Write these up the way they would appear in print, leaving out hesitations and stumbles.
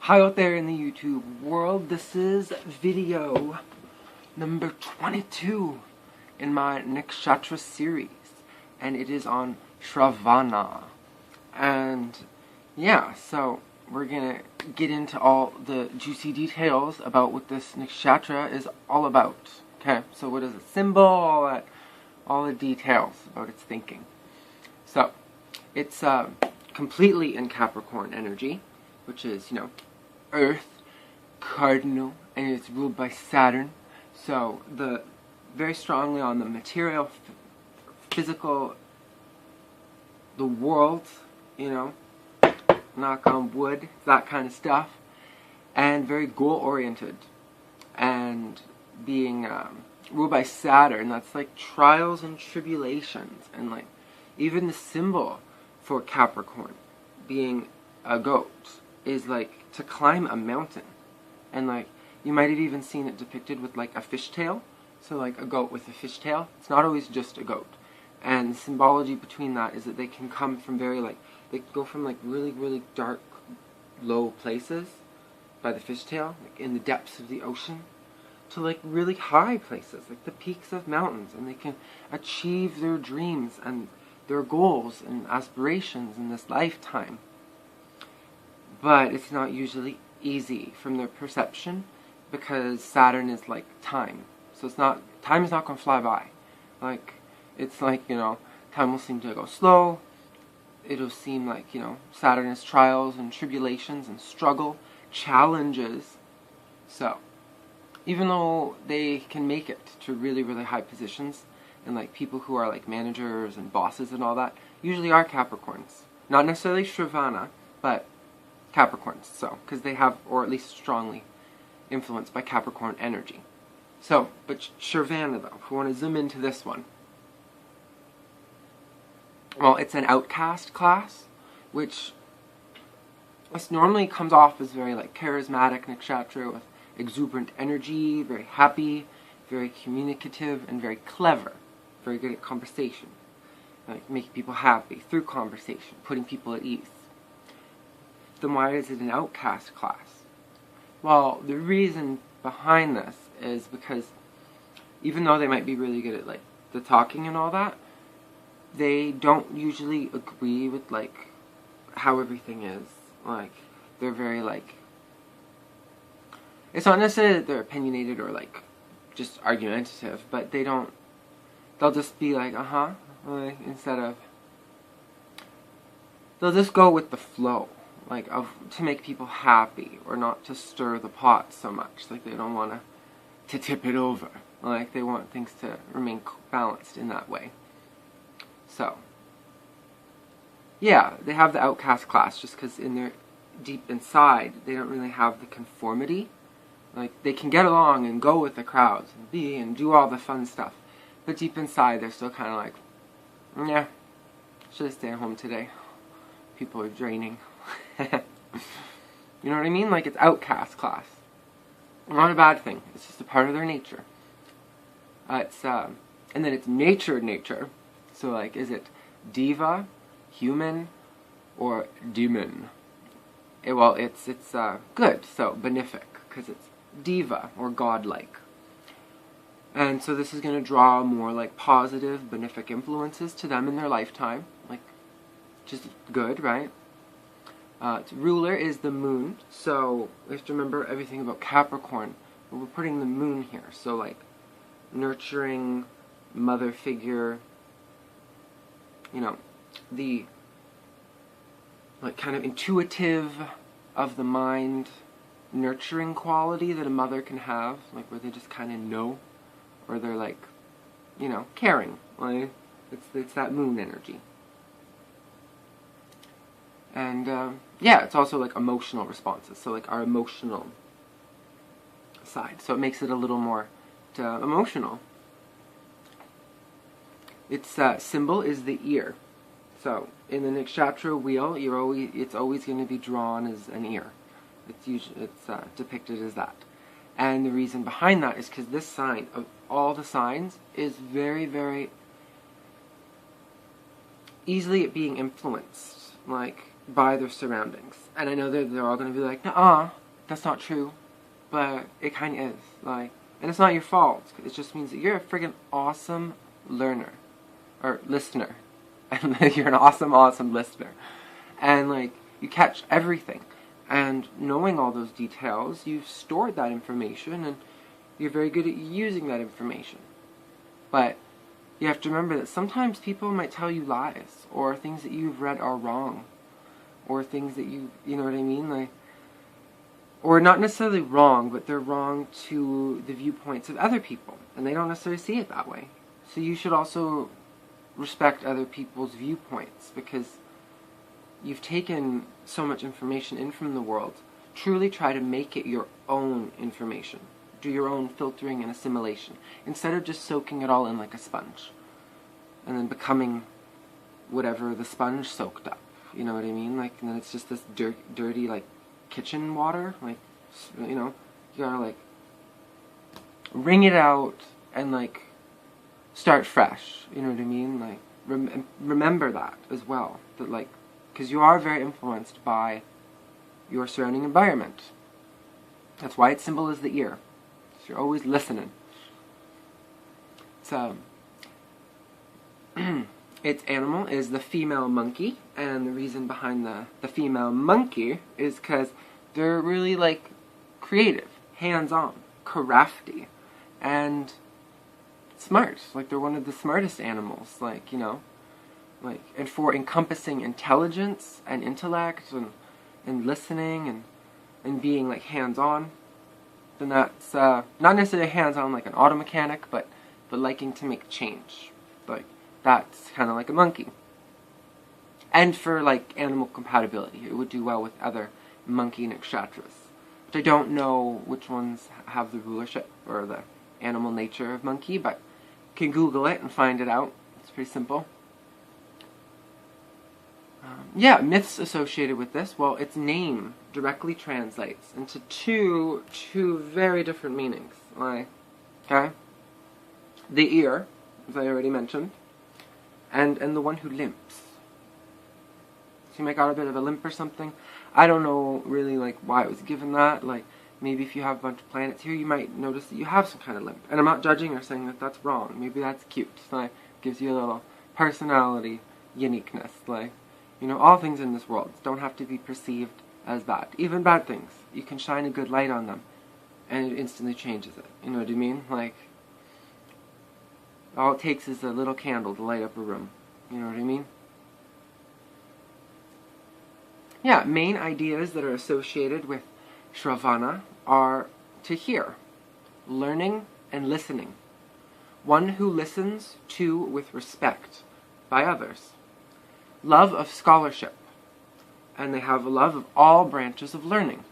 Hi out there in the YouTube world, this is video number 22 in my Nakshatra series, and it is on Shravana. And yeah, so we're gonna get into all the juicy details about what this Nakshatra is all about. Okay, so what is a symbol, all the details about its thinking. So, it's completely in Capricorn energy, which is, Earth, cardinal, and it's ruled by Saturn. So very strongly on the material, physical, the world, knock on wood, that kind of stuff, and very goal-oriented, and being ruled by Saturn. That's like trials and tribulations, and like even the symbol for Capricorn being a goat is like to climb a mountain, and like you might have even seen it depicted with like a fishtail. So like a goat with a fishtail. It's not always just a goat, and the symbology between that is that they can come from they can go from like really dark, low places by the fishtail, like in the depths of the ocean, to like really high places, like the peaks of mountains, and they can achieve their dreams and their goals and aspirations in this lifetime. But it's not usually easy from their perception, because Saturn is like time. So time is not going to fly by. Like, it's like, time will seem to go slow. It'll seem like, Saturn is trials and tribulations and struggle, challenges. So, even though they can make it to really high positions, and like people who are like managers and bosses and all that, usually are Capricorns. Not necessarily Shravana, but Capricorns, so, because they have, or at least strongly influenced by Capricorn energy. So, but Shravana though, if we want to zoom into this one, well, it's an outcast class, which this normally comes off as very like charismatic nakshatra with exuberant energy, very happy, very communicative, and very clever, very good at conversation, like making people happy through conversation, putting people at ease. Then why is it an outcast class? Well, the reason behind this is because even though they might be really good at like the talking and all that, they don't usually agree with like how everything is. Like, they're very like, it's not necessarily that they're opinionated or like just argumentative, but they'll just be like, like, instead of, they'll just go with the flow, like, to make people happy, or not to stir the pot so much. Like, they don't want to tip it over. Like, they want things to remain balanced in that way. So, yeah, they have the outcast class just because in their deep inside, they don't really have the conformity. Like, they can get along and go with the crowds and do all the fun stuff, but deep inside, they're still kind of like, yeah, should have stayed home today. People are draining. You know what I mean? Like, it's outcast class. Not a bad thing. It's just a part of their nature. And then it's natured nature. So, like, is it diva, human, or demon? Well, it's good. So, benefic, because it's diva, or godlike. And so this is going to draw more, like, positive, benefic influences to them in their lifetime. Like, just good, right? Its ruler is the moon, so we have to remember everything about Capricorn. But we're putting the moon here, so like nurturing, mother figure, the like kind of intuitive of the mind, nurturing quality that a mother can have, like where they just kind of know, or they're like, caring. Like it's that moon energy. And, yeah, it's also, like, emotional responses. So, like, our emotional side. So it makes it a little more emotional. Its symbol is the ear. So, in the nakshatra wheel, it's always going to be drawn as an ear. It's depicted as that. And the reason behind that is because this sign, of all the signs, is very easily at being influenced. Like, by their surroundings. And I know they're all going to be like, "Nuh-uh, that's not true," but it kind of is. Like, and it's not your fault. It just means that you're a friggin' awesome learner or listener, and you're an awesome, awesome listener, and like you catch everything. And knowing all those details, you've stored that information, and you're very good at using that information. But you have to remember that sometimes people might tell you lies, or things that you've read are wrong, or things that you know what I mean? Like, or not necessarily wrong, but they're wrong to the viewpoints of other people, and they don't necessarily see it that way. So you should also respect other people's viewpoints, because you've taken so much information in from the world. Truly try to make it your own information. Do your own filtering and assimilation, instead of just soaking it all in like a sponge, and then becoming whatever the sponge soaked up. You know what I mean? Like, and then it's just this dirty, like, kitchen water. Like, you know, you gotta, like, wring it out and, like, start fresh. You know what I mean? Like, remember that as well. That, like, because you are very influenced by your surrounding environment. That's why its symbol is the ear. So you're always listening. So, its animal is the female monkey, and the reason behind the female monkey is because they're really, like, creative, hands-on, crafty, and smart. Like, they're one of the smartest animals, like, you know, like, and for encompassing intelligence and intellect and listening and being, like, hands-on, then that's not necessarily hands-on like an auto mechanic, but liking to make change. Like, that's kind of like a monkey. And for, like, animal compatibility, it would do well with other monkey nakshatras. Which I don't know which ones have the rulership or the animal nature of monkey, but you can Google it and find it out. It's pretty simple. Yeah, myths associated with this. Well, its name directly translates into two very different meanings. Like, okay? The ear, as I already mentioned, and the one who limps. So you might got a bit of a limp or something. I don't know really, like, why it was given that. Like, maybe if you have a bunch of planets here, you might notice that you have some kind of limp. And I'm not judging or saying that that's wrong. Maybe that's cute. So it gives you a little personality, uniqueness. Like, you know, all things in this world don't have to be perceived as bad. Even bad things. You can shine a good light on them, and it instantly changes it. You know what I mean? Like, all it takes is a little candle to light up a room. You know what I mean? Yeah, main ideas that are associated with Shravana are to hear, learning, and listening. One who listens to with respect by others. Love of scholarship. And they have a love of all branches of learning.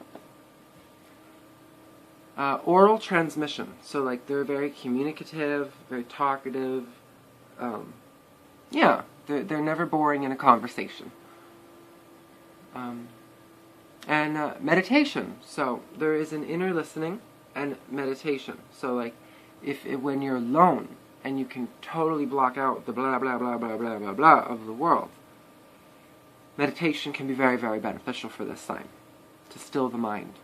Oral transmission. So, like, they're very communicative, very talkative. Yeah, they're never boring in a conversation. And meditation. So there is an inner listening and meditation. So, like, when you're alone and you can totally block out the blah blah blah blah blah blah blah of the world, meditation can be very, very beneficial for this sign, to still the mind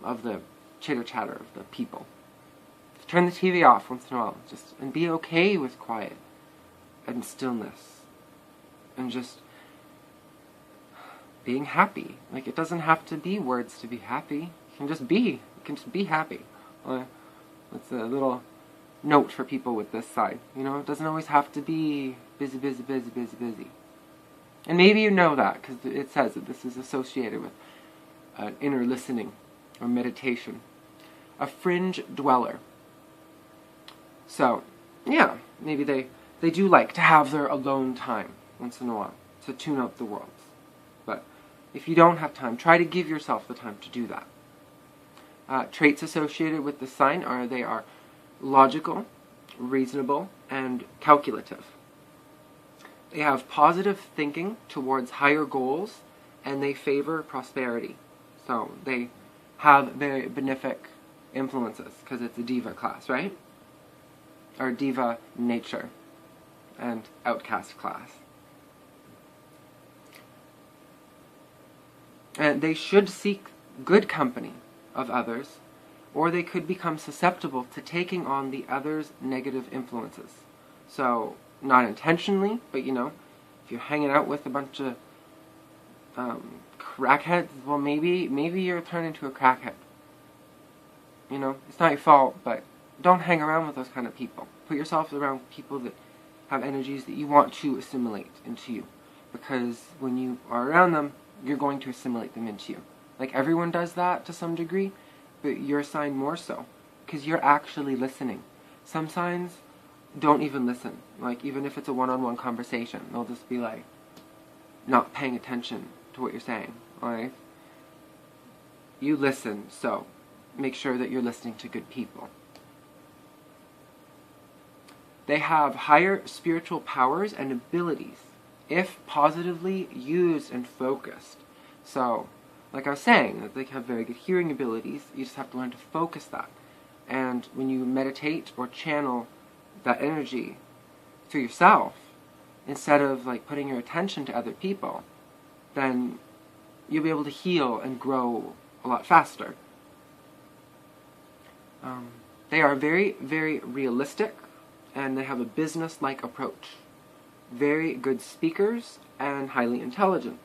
of the chitter chatter of the people. To turn the TV off once in a while, and be okay with quiet and stillness, and just being happy. Like, it doesn't have to be words to be happy. You can just be. You can just be happy. That's a little note for people with this side. You know, it doesn't always have to be busy, busy, busy, busy, busy. And maybe you know that, because it says that this is associated with inner listening or meditation. A fringe dweller. So, yeah, maybe they do like to have their alone time once in a while to tune out the world. But if you don't have time, try to give yourself the time to do that. Traits associated with the sign they are logical, reasonable, and calculative. They have positive thinking towards higher goals, and they favor prosperity. So they have very benefic influences, because it's a diva class, right? Or diva nature and outcast class. And they should seek good company of others, or they could become susceptible to taking on the other's negative influences. So, not intentionally, but if you're hanging out with a bunch of crackheads, well, maybe you're turning into a crackhead. It's not your fault, but don't hang around with those kind of people. Put yourself around people that have energies that you want to assimilate into you. Because when you are around them, you're going to assimilate them into you. Like, everyone does that to some degree, but your sign more so. Because you're actually listening. Some signs don't even listen. Like, even if it's a one-on-one conversation, they'll just be like, not paying attention to what you're saying. Like, you listen, so make sure that you're listening to good people. They have higher spiritual powers and abilities if positively used and focused. So, like I was saying, that they have very good hearing abilities. You just have to learn to focus that. And when you meditate or channel that energy through yourself, instead of like putting your attention to other people, then you'll be able to heal and grow a lot faster. They are very, very realistic, and they have a business-like approach. Very good speakers and highly intelligent.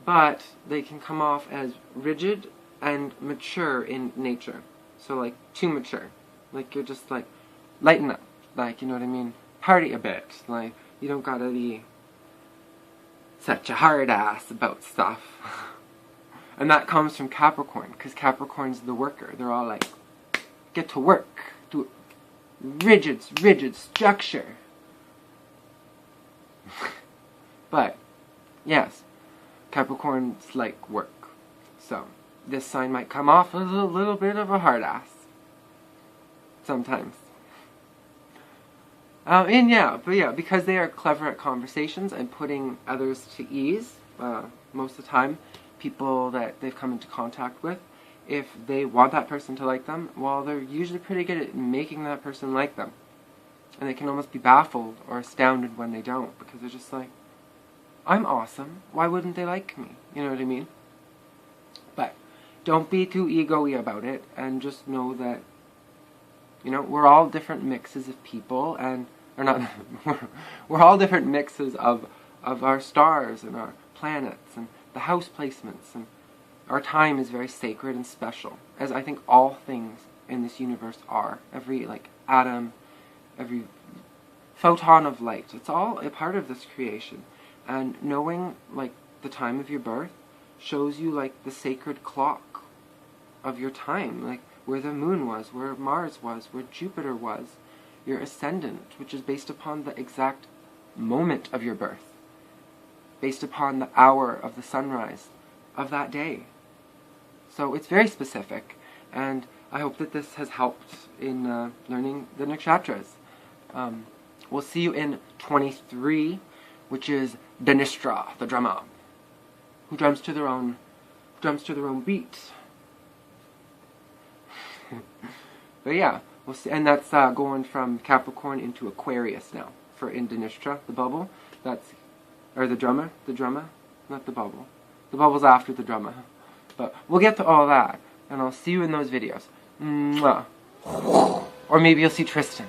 But they can come off as rigid and mature in nature. So like, too mature. Like, you're just like, lighten up. Like, you know what I mean? Party a bit. Like, you don't gotta be such a hard ass about stuff. And that comes from Capricorn, because Capricorn's the worker. They're all like, get to work. Do rigid structure. But, yes, Capricorns like work. So, this sign might come off as a little bit of a hard ass. Sometimes. Because they are clever at conversations and putting others to ease, most of the time, people that they've come into contact with, if they want that person to like them, well, they're usually pretty good at making that person like them. And they can almost be baffled or astounded when they don't, because they're just like, I'm awesome, why wouldn't they like me? You know what I mean? But don't be too ego-y about it, and just know that, we're all different mixes of people, and, or not, we're all different mixes of our stars and our planets and the house placements, and our time is very sacred and special, as I think all things in this universe are. Every, atom, every photon of light, it's all a part of this creation. And knowing, the time of your birth shows you, the sacred clock of your time, where the moon was, where Mars was, where Jupiter was, your ascendant, which is based upon the exact moment of your birth, based upon the hour of the sunrise of that day. So it's very specific, and I hope that this has helped in learning the nakshatras. We'll see you in 23, which is Danistra, the drummer, who drums to their own beat. But yeah, we'll see, and that's going from Capricorn into Aquarius now for Danistra, the bubble. Or the drummer, not the bubble. The bubble's after the drummer. But we'll get to all that, and I'll see you in those videos. Mwah. Or maybe you'll see Tristan.